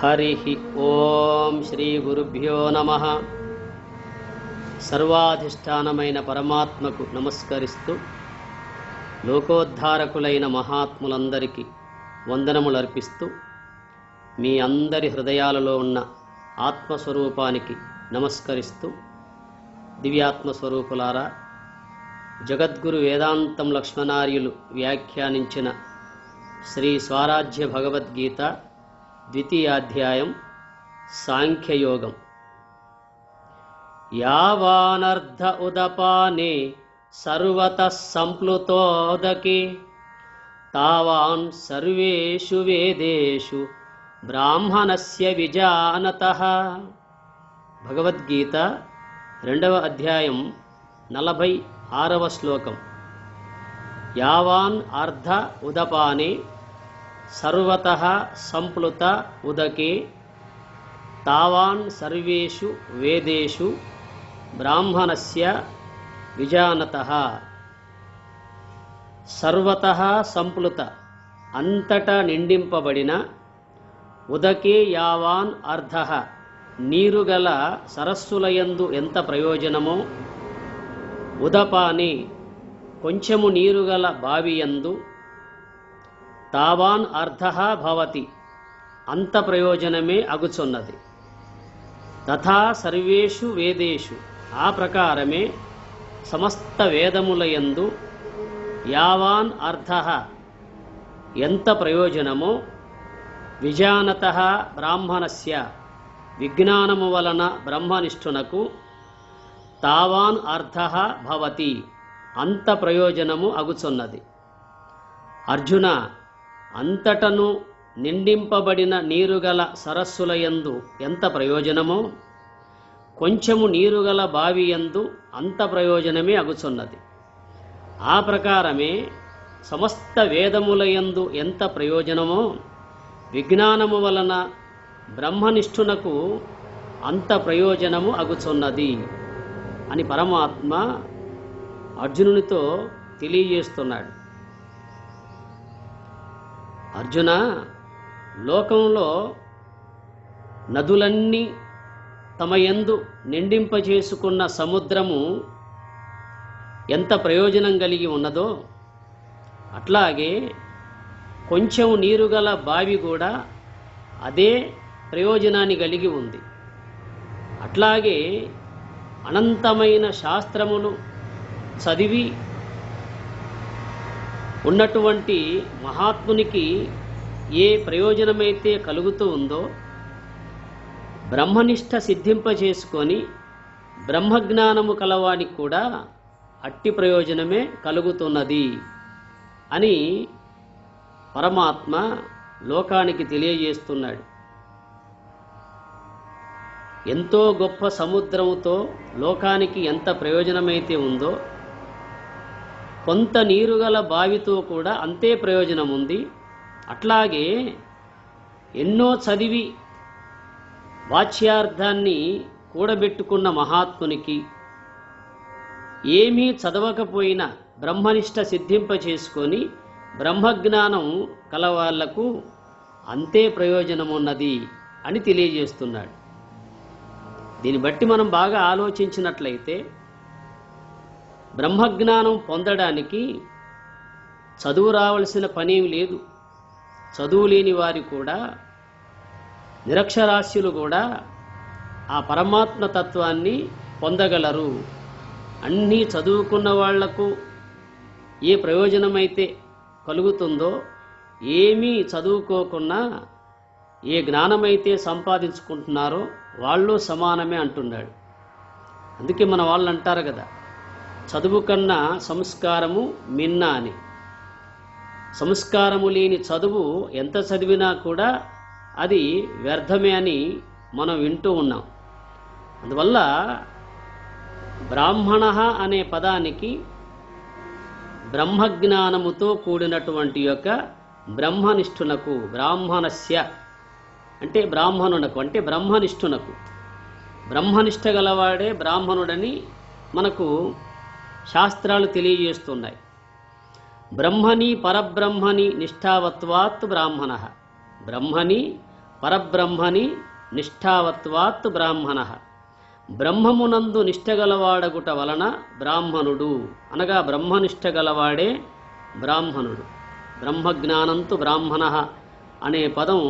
हरि ओम श्री गुरुभ्यो नमः। सर्वाधिष्ठानమైన పరమాత్మకు నమస్కరిస్తూ లోకోద్ధారకులైన మహాత్ములందరికీ వందనములు అర్పిస్తూ మీ అందరి హృదయాలలో ఉన్న ఆత్మస్వరూపానికి నమస్కరిస్తూ దివ్యాత్మస్వరూపులారా, జగద్గురు వేదాంతం లక్ష్మణార్యులు వ్యాఖ్యానించిన శ్రీ స్వరాజ్య భగవద్గీత ద్వితీయాధ్యాయం సాంఖ్యయోగం. యావానర్ధ ఉదపానే సర్వతః సంప్లుతోదకే తావాన్ సర్వేషు వేదేషు బ్రాహ్మణస్య విజానతః. భగవద్గీత 2వ అధ్యాయం 46వ శ్లోకం. యావాన్ అర్ధ ఉదపానే సర్వతః సంప్లుత ఉదకే తావాన్ సర్వేషు వేదేషు బ్రాహ్మణస్య విజానతః. సర్వతః సంప్లుత అంతటా నిండింపబడిన, ఉదకే యావాన్ అర్ధః నీరుగల సరస్సులయందు ఎంత ప్రయోజనమో, ఉదపాని కొంచెము నీరుగల బావియందు తావాన్ అర్ధః భవతి అంత ప్రయోజనమే అగుచున్నది. తథా సర్వేషు వేదేషు ఆ ప్రకారమే సమస్త వేదములయందు యావాన్ అర్ధః ఎంత ప్రయోజనమో, విజానతః బ్రాహ్మణస్య విజ్ఞానము వలన బ్రహ్మనిష్ఠునకు తావాన్ అర్ధః భవతి అంత ప్రయోజనము అగుచున్నది. అర్జున, అంతటను నిండింపబడిన నీరుగల సరస్సులయందు ఎంత ప్రయోజనమో, కొంచెము నీరుగల బావియందు అంత ప్రయోజనమే అగుచున్నది. ఆ ప్రకారమే సమస్త వేదములయందు ఎంత ప్రయోజనమో, విజ్ఞానము వలన బ్రహ్మనిష్ఠునకు అంత ప్రయోజనము అగుచున్నది అని పరమాత్మ అర్జునునితో తెలియజేస్తున్నాడు. అర్జున, లోకంలో నదులన్నీ తమ యందు నిండింపచేసుకున్న సముద్రము ఎంత ప్రయోజనం కలిగి ఉన్నదో, అట్లాగే కొంచెం నీరుగల బావి కూడా అదే ప్రయోజనాన్ని కలిగి ఉంది. అట్లాగే అనంతమైన శాస్త్రములు చదివి ఉన్నటువంటి మహాత్మునికి ఏ ప్రయోజనమైతే కలుగుతూ ఉందో, బ్రహ్మనిష్ట సిద్ధింపచేసుకొని బ్రహ్మజ్ఞానము కలవానికి కూడా అట్టి ప్రయోజనమే కలుగుతున్నది అని పరమాత్మ లోకానికి తెలియజేస్తున్నాడు. ఎంతో గొప్ప సముద్రముతో లోకానికి ఎంత ప్రయోజనమైతే ఉందో, కొంత నీరుగల బావితో కూడా అంతే ప్రయోజనం ఉంది. అట్లాగే ఎన్నో చదివి వాచ్యార్థాన్ని కూడబెట్టుకున్న మహాత్మునికి, ఏమీ చదవకపోయినా బ్రహ్మనిష్ట సిద్ధింపచేసుకొని బ్రహ్మజ్ఞానం కలవాళ్లకు అంతే ప్రయోజనం ఉన్నది అని తెలియజేస్తున్నాడు. దీన్ని బట్టి మనం బాగా ఆలోచించినట్లయితే, బ్రహ్మజ్ఞానం పొందడానికి చదువు రావాల్సిన పనేం లేదు. చదువు లేని వారి కూడా, నిరక్షరాస్యులు కూడా ఆ పరమాత్మ తత్వాన్ని పొందగలరు. అన్నీ చదువుకున్న వాళ్లకు ఏ ప్రయోజనమైతే కలుగుతుందో, ఏమీ చదువుకోకుండా ఏ జ్ఞానమైతే సంపాదించుకుంటున్నారో వాళ్ళు సమానమే అంటున్నాడు. అందుకే మన వాళ్ళు అంటారు కదా, చదువు కన్నా సంస్కారము మిన్న అని. సంస్కారము లేని చదువు ఎంత చదివినా కూడా అది వ్యర్థమే అని మనం వింటూ ఉన్నాం. అందువల్ల బ్రాహ్మణ అనే పదానికి బ్రహ్మజ్ఞానముతో కూడినటువంటి యొక్క బ్రహ్మనిష్ఠునకు, బ్రాహ్మణస్య అంటే బ్రాహ్మణునకు అంటే బ్రహ్మనిష్ఠునకు, బ్రహ్మనిష్ఠ గలవాడే బ్రాహ్మణుడని మనకు శాస్త్రాలు తెలియజేస్తున్నాయి. బ్రహ్మని పరబ్రహ్మని నిష్ఠావత్వాత్ బ్రాహ్మణ, బ్రహ్మని పరబ్రహ్మని నిష్ఠావత్వాత్ బ్రాహ్మణ. బ్రహ్మమునందు నిష్ఠగలవాడగుట వలన బ్రాహ్మణుడు అనగా బ్రహ్మనిష్ట గలవాడే బ్రాహ్మణుడు. బ్రహ్మజ్ఞానంతు బ్రాహ్మణ అనే పదం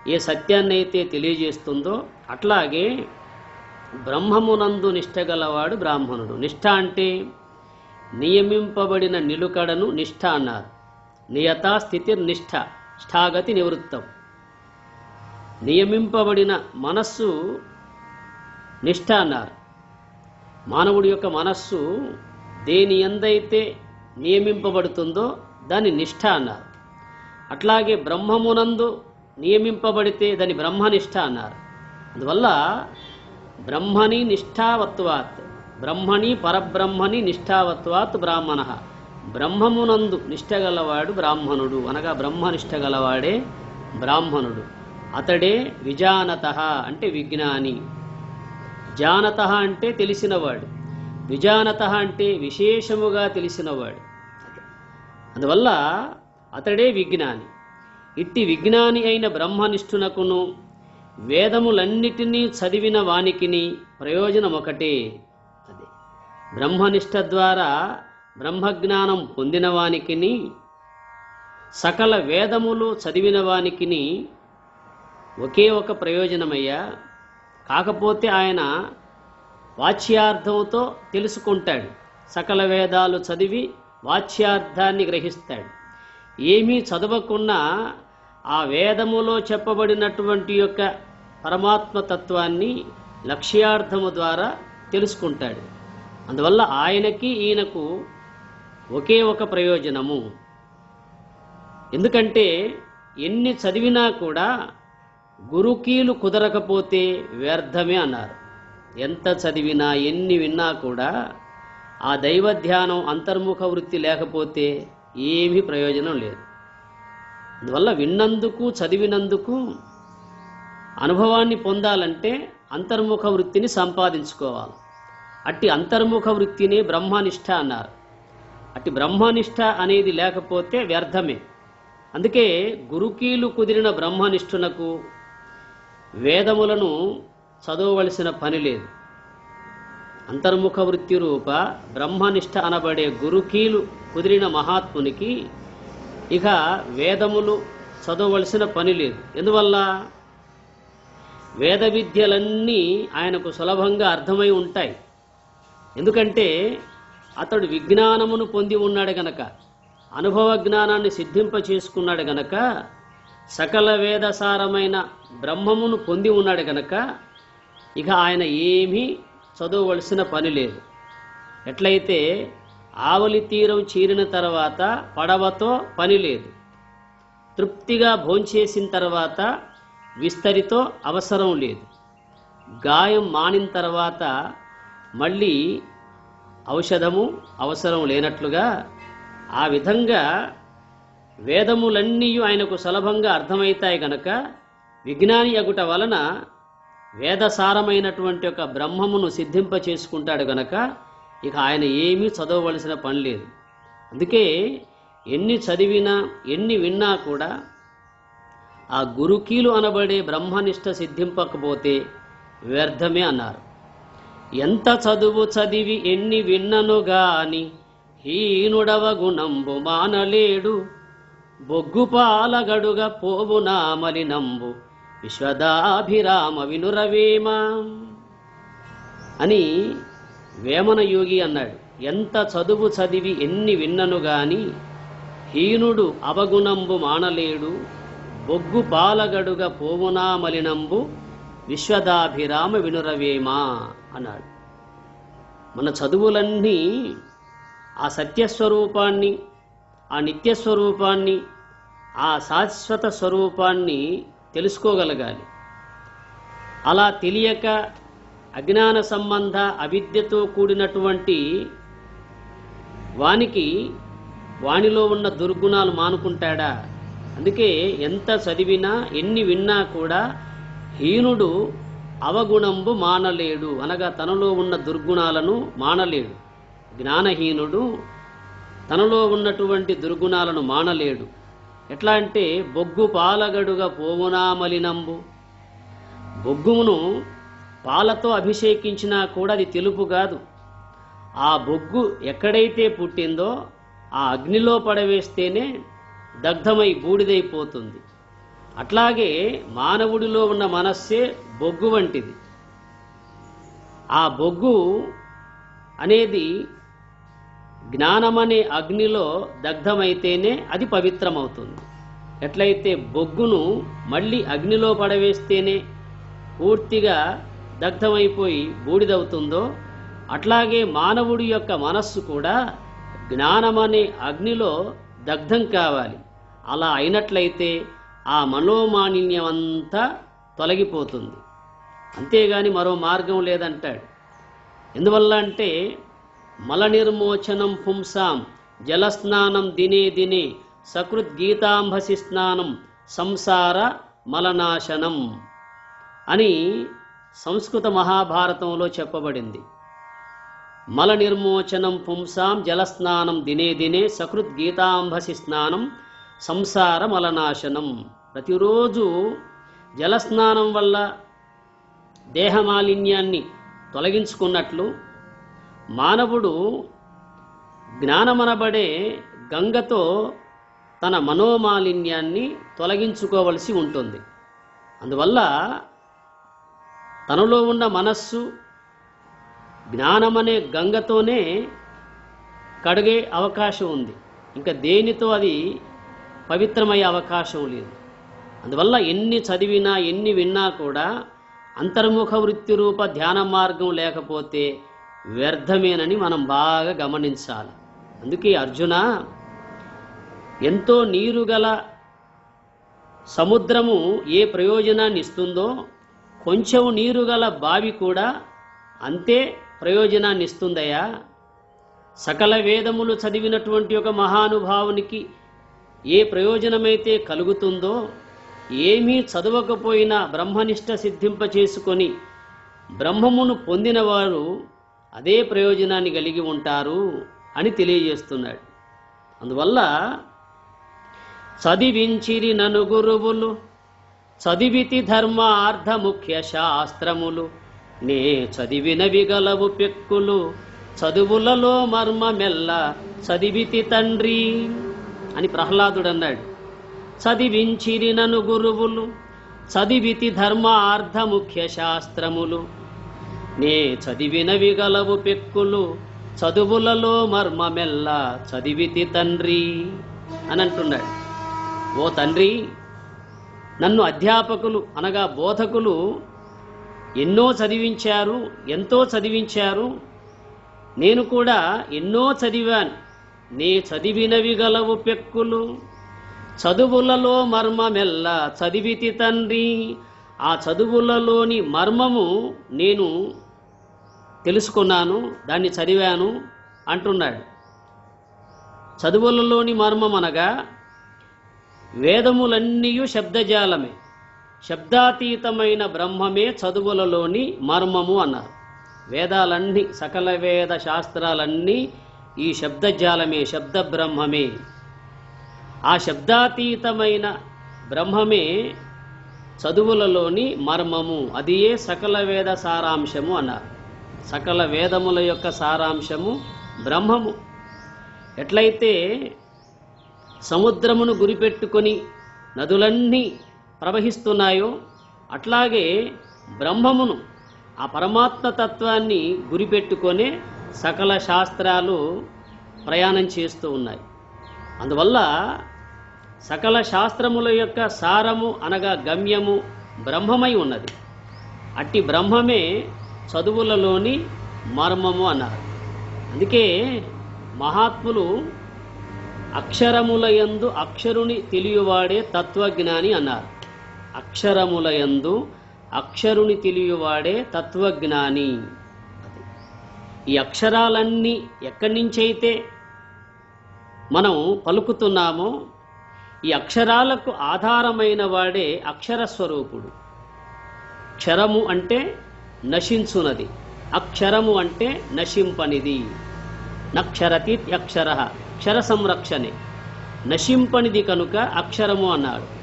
ఏ సత్యాన్నైతే తెలియజేస్తుందో అట్లాగే బ్రహ్మమునందు నిష్ఠగలవాడు బ్రాహ్మణుడు. నిష్ఠ అంటే నియమింపబడిన నిలుకడను నిష్ఠ అన్నారు. నియతా స్థితిర్నిష్ఠ, ష్ఠాగతి నివృత్తం. నియమింపబడిన మనస్సు నిష్ఠ అన్నారు. మానవుడి యొక్క మనస్సు దేని యందైతే నియమింపబడుతుందో దాన్ని నిష్ఠ అన్నారు. అట్లాగే బ్రహ్మమునందు నియమింపబడితే దాన్ని బ్రహ్మనిష్ఠ అన్నారు. అందువల్ల బ్రహ్మని నిష్ఠావత్వాత్, బ్రహ్మణి పరబ్రహ్మని నిష్ఠావత్వాత్ బ్రాహ్మణ. బ్రహ్మమునందు నిష్ఠగలవాడు బ్రాహ్మణుడు అనగా బ్రహ్మనిష్ట గలవాడే బ్రాహ్మణుడు. అతడే విజానత అంటే విజ్ఞాని. జానత అంటే తెలిసినవాడు, విజానత అంటే విశేషముగా తెలిసినవాడు. అందువల్ల అతడే విజ్ఞాని. ఇట్టి విజ్ఞాని అయిన బ్రహ్మనిష్ఠునకును వేదములన్నిటినీ చదివిన వానికిని ప్రయోజనం ఒకటే. అదే బ్రహ్మనిష్ట ద్వారా బ్రహ్మజ్ఞానం పొందిన వానికిని సకల వేదములు చదివిన వానికిని ఒకే ఒక ప్రయోజనమయ్యా. కాకపోతే ఆయన వాచ్యార్థంతో తెలుసుకుంటాడు. సకల వేదాలు చదివి వాచ్యార్థాన్ని గ్రహిస్తాడు. ఏమీ చదవకుండా ఆ వేదములో చెప్పబడినటువంటి యొక్క పరమాత్మతత్వాన్ని లక్ష్యార్థము ద్వారా తెలుసుకుంటాడు. అందువల్ల ఆయనకి ఈయనకు ఒకే ఒక ప్రయోజనము. ఎందుకంటే ఎన్ని చదివినా కూడా గురుకీలు కుదరకపోతే వ్యర్థమే అన్నారు. ఎంత చదివినా ఎన్ని విన్నా కూడా ఆ దైవ ధ్యానం అంతర్ముఖ వృత్తి లేకపోతే ఏమీ ప్రయోజనం లేదు. అందువల్ల విన్నందుకు చదివినందుకు అనుభవాన్ని పొందాలంటే అంతర్ముఖ వృత్తిని సంపాదించుకోవాలి. అట్టి అంతర్ముఖ వృత్తిని బ్రహ్మనిష్ట అన్నారు. అట్టి బ్రహ్మనిష్ట అనేది లేకపోతే వ్యర్థమే. అందుకే గురుకీలు కుదిరిన బ్రహ్మనిష్ఠునకు వేదములను చదవవలసిన పని లేదు. అంతర్ముఖ వృత్తి రూప బ్రహ్మనిష్ట అనబడే గురుకీలు కుదిరిన మహాత్మునికి ఇక వేదములు చదవవలసిన పని లేదు. ఎందువల్ల వేద విద్యలన్నీ ఆయనకు సులభంగా అర్థమై ఉంటాయి. ఎందుకంటే అతడు విజ్ఞానమును పొంది ఉన్నాడు గనక, అనుభవ జ్ఞానాన్ని సిద్ధింప చేసుకున్నాడు గనక, సకల వేదసారమైన బ్రహ్మమును పొంది ఉన్నాడు గనక ఇక ఆయన ఏమీ చదవవలసిన పని లేదు. ఎట్లయితే ఆవలి తీరం చీరిన తర్వాత పడవతో పని లేదు, తృప్తిగా భోంచేసిన తర్వాత విస్తరితో అవసరం లేదు, గాయం మానిన తర్వాత మళ్ళీ ఔషధము అవసరం లేనట్లుగా ఆ విధంగా వేదములన్నీ ఆయనకు సులభంగా అర్థమవుతాయి గనక విజ్ఞాని అగుట వలన వేదసారమైనటువంటి ఒక బ్రహ్మమును సిద్ధింప చేసుకుంటాడు గనక ఇక ఆయన ఏమీ చదవవలసిన పని లేదు. అందుకే ఎన్ని చదివినా ఎన్ని విన్నా కూడా ఆ గురుకీలు అనబడే బ్రహ్మనిష్ట సిద్ధింపకపోతే వ్యర్థమే అన్నారు. ఎంత చదువు చదివి ఎన్ని విన్నను గాని హీనుడవ గుణంబు మానలేడు, బొగ్గుపాలగడుగ పోవునా మలినంబు విశ్వదాభిరామ వినురవేమ అని వేమన యోగి అన్నాడు. ఎంత చదువు చదివి ఎన్ని విన్నను గాని హీనుడు అవగుణంబు మానలేడు, బొగ్గు పాలగడుగ పోవునా మలినంబు విశ్వదాభిరామ వినురవేమ అన్నాడు. మన చదువులన్నీ ఆ సత్యస్వరూపాన్ని, ఆ నిత్యస్వరూపాన్ని, ఆ శాశ్వత స్వరూపాన్ని తెలుసుకోగలగాలి. అలా తెలియక అజ్ఞాన సంబంధ అవిద్యతో కూడినటువంటి వానికి వానిలో ఉన్న దుర్గుణాలు మానుకుంటాడా? అందుకే ఎంత చదివినా ఎన్ని విన్నా కూడా హీనుడు అవగుణంబు మానలేడు అనగా తనలో ఉన్న దుర్గుణాలను మానలేడు. జ్ఞానహీనుడు తనలో ఉన్నటువంటి దుర్గుణాలను మానలేడు. ఎట్లా అంటే బొగ్గు పాలగడుగా పోవునా మలినంబు. బొగ్గును పాలతో అభిషేకించినా కూడా అది తెలుపు కాదు. ఆ బొగ్గు ఎక్కడైతే పుట్టిందో ఆ అగ్నిలో పడవేస్తేనే దగ్ధమై బూడిదైపోతుంది. అట్లాగే మానవుడిలో ఉన్న మనస్సే బొగ్గు వంటిది. ఆ బొగ్గు అనేది జ్ఞానమనే అగ్నిలో దగ్ధమైతేనే అది పవిత్రమవుతుంది. ఎట్లయితే బొగ్గును మళ్ళీ అగ్నిలో పడవేస్తేనే పూర్తిగా దగ్ధమైపోయి బూడిదవుతుందో అట్లాగే మానవుడి యొక్క మనస్సు కూడా జ్ఞానమనే అగ్నిలో దగ్ధం కావాలి. అలా అయినట్లయితే ఆ మనోమాలిన్యం అంతా తొలగిపోతుంది. అంతేగాని మరో మార్గం లేదంటాడు. ఎందువల్ల అంటే మల నిర్మోచనం పుంసాం జలస్నానం దినే దినే సకృద్గీతాంభసి స్నానం సంసార మలనాశనం అని సంస్కృత మహాభారతంలో చెప్పబడింది. మల నిర్మోచనం పుంసాం జలస్నానం దినే దినే సకృద్గీతాంభసి స్నానం సంసార మలనాశనం. ప్రతిరోజు జలస్నానం వల్ల దేహమాలిన్యాన్ని తొలగించుకున్నట్లు మానవుడు జ్ఞానమనబడే గంగతో తన మనోమాలిన్యాన్ని తొలగించుకోవలసి ఉంటుంది. అందువల్ల తనలో ఉన్న మనస్సు జ్ఞానమనే గంగతోనే కడిగే అవకాశం ఉంది. ఇంకా దేనితో అది పవిత్రమయ్యే అవకాశం లేదు. అందువల్ల ఎన్ని చదివినా ఎన్ని విన్నా కూడా అంతర్ముఖ వృత్తి రూప ధ్యాన మార్గం లేకపోతే వ్యర్థమేనని మనం బాగా గమనించాలి. అందుకే అర్జున, ఎంతో నీరు గల సముద్రము ఏ ప్రయోజనాన్ని ఇస్తుందో కొంచెం నీరు గల బావి కూడా అంతే ప్రయోజనాన్ని ఇస్తుందయ్యా. సకల వేదములు చదివినటువంటి ఒక మహానుభావునికి ఏ ప్రయోజనమైతే కలుగుతుందో ఏమీ చదవకపోయినా బ్రహ్మనిష్ట సిద్ధింపచేసుకొని బ్రహ్మమును పొందినవారు అదే ప్రయోజనాన్ని కలిగి ఉంటారు అని తెలియజేస్తున్నాడు. అందువల్ల చదివించిరి నను గురువులు చదివితి ధర్మ అర్థ ముఖ్య శాస్త్రములు నే చదివినవి గలవు పెక్కులు చదువులలో మర్మమెల్ల చదివితి తండ్రి అని ప్రహ్లాదుడు అన్నాడు. చదివించిరి నను గురువులు చదివితి ధర్మ అర్థ ముఖ్య శాస్త్రములు నే చదివినవి గలవు పెక్కులు చదువులలో మర్మమెల్ల చదివితి తండ్రి అని అంటున్నాడు. ఓ తండ్రి, నన్ను అధ్యాపకులు అనగా బోధకులు ఎన్నో చదివించారు, ఎంతో చదివించారు. నేను కూడా ఎన్నో చదివాను. నే చదివినవి గలవు పెక్కులు చదువులలో మర్మమెల్ల చదివితి తండ్రి. ఆ చదువులలోని మర్మము నేను తెలుసుకున్నాను, దాన్ని చదివాను అంటున్నాడు. చదువులలోని మర్మం అనగా వేదములన్నీ శబ్దజాలమే, శబ్దాతీతమైన బ్రహ్మమే చదువులలోని మర్మము అన్నారు. వేదాలన్నీ, సకల వేద శాస్త్రాలన్నీ ఈ శబ్దజాలమే, శబ్ద బ్రహ్మమే. ఆ శబ్దాతీతమైన బ్రహ్మమే చదువులలోని మర్మము. అది ఏ సకల వేద సారాంశము అన్నారు. సకల వేదముల యొక్క సారాంశము బ్రహ్మము. ఎట్లయితే సముద్రమును గురిపెట్టుకొని నదులన్నీ ప్రవహిస్తున్నాయో అట్లాగే బ్రహ్మమును, ఆ పరమాత్మ తత్వాన్ని గురిపెట్టుకొనే సకల శాస్త్రాలు ప్రయాణం చేస్తూ ఉన్నాయి. అందువల్ల సకల శాస్త్రముల యొక్క సారము అనగా గమ్యము బ్రహ్మమై ఉన్నది. అట్టి బ్రహ్మమే చదువులలోని మర్మము అన్నారు. అందుకే మహాత్ములు అక్షరములయందు అక్షరుని తెలియవాడే తత్వజ్ఞాని అన్నారు. అక్షరములయందు అక్షరుని తెలియవాడే తత్వజ్ఞాని. ఈ అక్షరాలన్నీ ఎక్కడి నుంచైతే మనం పలుకుతున్నామో ఈ అక్షరాలకు ఆధారమైన వాడే అక్షర స్వరూపుడు. క్షరము అంటే నశించునది, అక్షరము అంటే నశింపనిది. నక్షరతి అక్షర, క్షర సంరక్షణే. నశింపనిది కనుక అక్షరము అన్నాడు.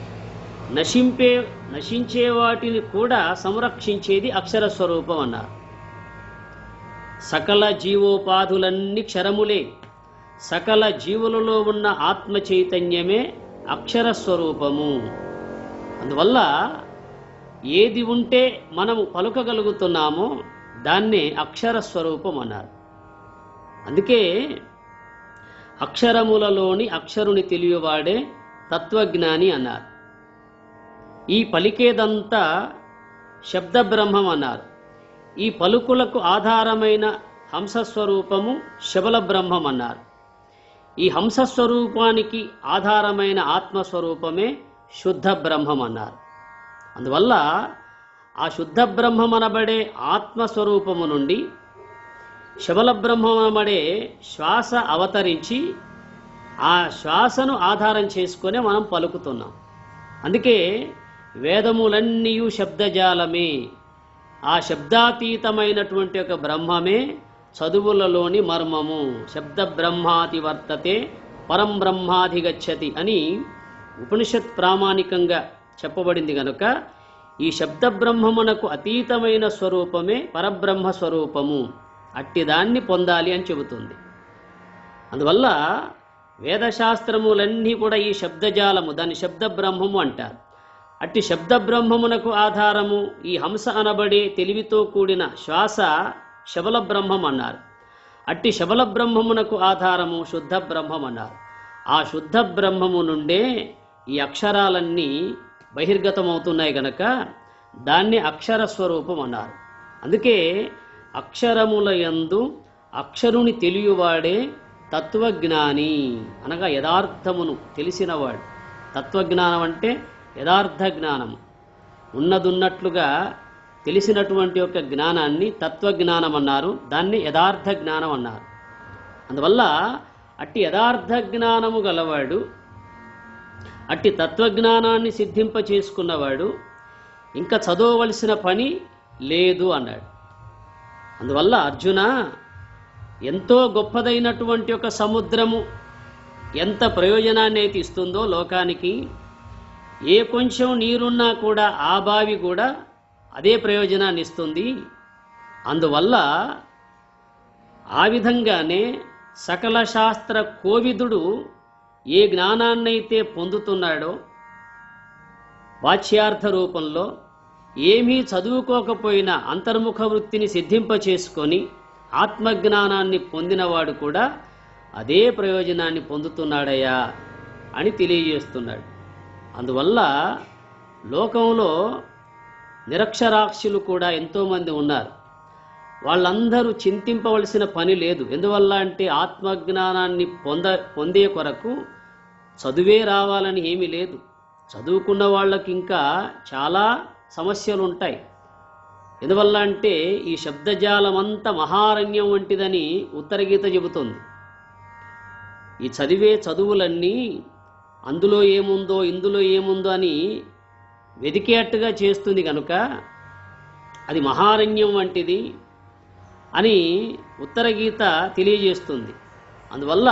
నశించే వాటిని కూడా సంరక్షించేది అక్షర స్వరూపం అన్నారు. సకల జీవోపాధులన్నీ క్షరములే. సకల జీవులలో ఉన్న ఆత్మ చైతన్యమే అక్షర స్వరూపము. అందువల్ల ఏది ఉంటే మనము పలుకగలుగుతున్నామో దాన్నే అక్షర స్వరూపం అన్నారు. అందుకే అక్షరములలోని అక్షరుని తెలియవాడే తత్వజ్ఞాని అన్నారు. ఈ పలికేదంతా శబ్ద బ్రహ్మం అన్నారు. ఈ పలుకులకు ఆధారమైన హంసస్వరూపము శబల బ్రహ్మం అన్నారు. ఈ హంసస్వరూపానికి ఆధారమైన ఆత్మస్వరూపమే శుద్ధ బ్రహ్మం అన్నారు. అందువల్ల ఆ శుద్ధ బ్రహ్మమనబడే ఆత్మస్వరూపము నుండి శబల బ్రహ్మమనబడే శ్వాస అవతరించి ఆ శ్వాసను ఆధారం చేసుకునే మనం పలుకుతున్నాం. అందుకే వేదములన్నీ శబ్దజాలమే. ఆ శబ్దాతీతమైనటువంటి ఒక బ్రహ్మమే చదువులలోని మర్మము. శబ్ద బ్రహ్మాతి వర్తతే పరం బ్రహ్మాధిగచ్చతి అని ఉపనిషత్ ప్రామాణికంగా చెప్పబడింది కనుక ఈ శబ్ద బ్రహ్మమునకు అతీతమైన స్వరూపమే పరబ్రహ్మ స్వరూపము. అట్టిదాన్ని పొందాలి అని చెబుతుంది. అందువల్ల వేదశాస్త్రములన్నీ కూడా ఈ శబ్దజాలము, దాన్ని శబ్ద బ్రహ్మము అంటారు. అట్టి శబ్ద బ్రహ్మమునకు ఆధారము ఈ హంస అనబడే తెలివితో కూడిన శ్వాస శబల బ్రహ్మం అన్నారు. అట్టి శబల బ్రహ్మమునకు ఆధారము శుద్ధ బ్రహ్మం అన్నారు. ఆ శుద్ధ బ్రహ్మము నుండే ఈ అక్షరాలన్నీ బహిర్గతమవుతున్నాయి గనక దాన్ని అక్షర స్వరూపం అన్నారు. అందుకే అక్షరముల యందు అక్షరుని తెలియవాడే తత్వజ్ఞాని అనగా యథార్థమును తెలిసినవాడు. తత్వజ్ఞానం అంటే యథార్థ జ్ఞానము, ఉన్నదున్నట్లుగా తెలిసినటువంటి యొక్క జ్ఞానాన్ని తత్వజ్ఞానం అన్నారు. దాన్ని యథార్థ జ్ఞానం అన్నారు. అందువల్ల అట్టి యథార్థ జ్ఞానము గలవాడు, అట్టి తత్వజ్ఞానాన్ని సిద్ధింప చేసుకున్నవాడు ఇంకా చదవవలసిన పని లేదు అన్నాడు. అందువల్ల అర్జున, ఎంతో గొప్పదైనటువంటి ఒక సముద్రము ఎంత ప్రయోజనాన్ని అయితే ఇస్తుందో లోకానికి, ఏ కొంచెం నీరున్నా కూడా ఆ బావి కూడా అదే ప్రయోజనాన్ని ఇస్తుంది. అందువల్ల ఆ విధంగానే సకల శాస్త్ర కోవిదుడు ఏ జ్ఞానాన్నైతే పొందుతున్నాడో వాచ్యార్థ రూపంలో, ఏమీ చదువుకోకపోయినా అంతర్ముఖ వృత్తిని సిద్ధింపచేసుకొని ఆత్మజ్ఞానాన్ని పొందినవాడు కూడా అదే ప్రయోజనాన్ని పొందుతున్నాడయ్యా అని తెలియజేస్తున్నాడు. అందువల్ల లోకంలో నిరక్షరాస్యులు కూడా ఎంతోమంది ఉన్నారు. వాళ్ళందరూ చింతింపవలసిన పని లేదు. ఎందువల్ల అంటే ఆత్మజ్ఞానాన్ని పొందే కొరకు చదువే రావాలని ఏమీ లేదు. చదువుకున్న వాళ్ళకి ఇంకా చాలా సమస్యలు ఉంటాయి. ఎందువల్ల అంటే ఈ శబ్దజాలం అంతా మహారణ్యం వంటిదని ఉత్తరగీత చెబుతుంది. ఈ చదువులన్నీ అందులో ఏముందో ఇందులో ఏముందో అని వెదికేట్టుగా చేస్తుంది కనుక అది మహారణ్యం వంటిది అని ఉత్తరగీత తెలియజేస్తుంది. అందువల్ల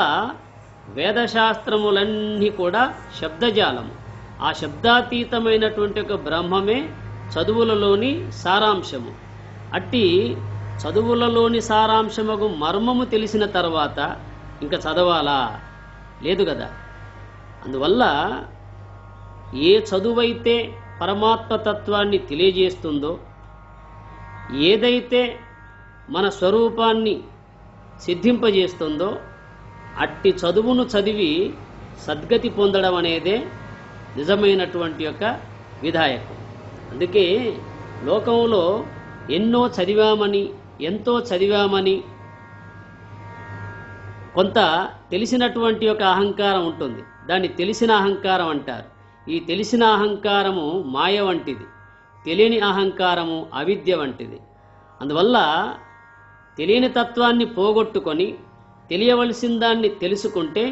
వేదశాస్త్రములన్నీ కూడా శబ్దజాలము. ఆ శబ్దాతీతమైనటువంటి ఒక బ్రహ్మమే చదువులలోని సారాంశము. అట్టి చదువులలోని సారాంశముకు మర్మము తెలిసిన తర్వాత ఇంకా చదవాలా? లేదు కదా. అందువల్ల ఏ చదువైతే పరమాత్మతత్వాన్ని తెలియజేస్తుందో, ఏదైతే మన స్వరూపాన్ని సిద్ధింపజేస్తుందో అట్టి చదువును చదివి సద్గతి పొందడం అనేదే నిజమైనటువంటి యొక్క విధాయకం. అందుకే లోకంలో ఎంతో చదివామని కొంత తెలిసినటువంటి ఒక అహంకారం ఉంటుంది. దాన్ని తెలిసిన అహంకారం అంటారు. ఈ తెలిసిన అహంకారము మాయ వంటిది, తెలియని అహంకారము అవిద్య వంటిది. అందువల్ల తెలియని తత్వాన్ని పోగొట్టుకొని తెలియవలసిన దాన్ని తెలుసుకుంటే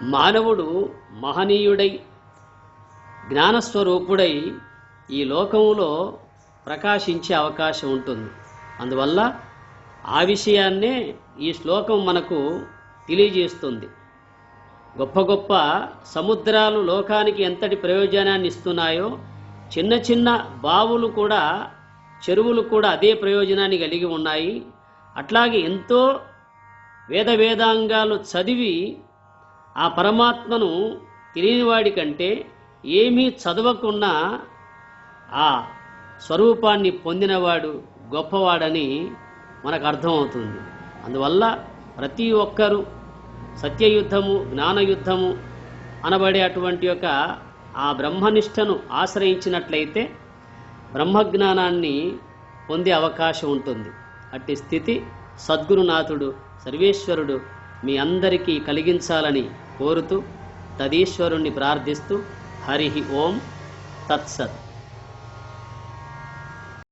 మానవుడు మహనీయుడై జ్ఞానస్వరూపుడై ఈ లోకంలో ప్రకాశించే అవకాశం ఉంటుంది. అందువల్ల ఆ విషయాన్నే ఈ శ్లోకం మనకు తెలియజేస్తుంది. గొప్ప గొప్ప సముద్రాలు లోకానికి ఎంతటి ప్రయోజనాన్ని ఇస్తున్నాయో చిన్న చిన్న బావులు కూడా, చెరువులు కూడా అదే ప్రయోజనాన్ని కలిగి ఉన్నాయి. అట్లాగే ఎంతో వేదాంగాలు చదివి ఆ పరమాత్మను తెలియని వాడి కంటే ఏమీ చదవకున్నా ఆ స్వరూపాన్ని పొందినవాడు గొప్పవాడని మనకు అర్థమవుతుంది. అందువల్ల ప్రతి ఒక్కరూ సత్యయుద్ధము, జ్ఞానయుద్ధము అనబడే అటువంటి యొక్క ఆ బ్రహ్మనిష్టను ఆశ్రయించినట్లయితే బ్రహ్మజ్ఞానాన్ని పొందే అవకాశం ఉంటుంది. అట్టి స్థితి సద్గురునాథుడు సర్వేశ్వరుడు మీ అందరికీ కలిగించాలని కోరుతూ తదీశ్వరుణ్ణి ప్రార్థిస్తూ హరి ఓం తత్సత్.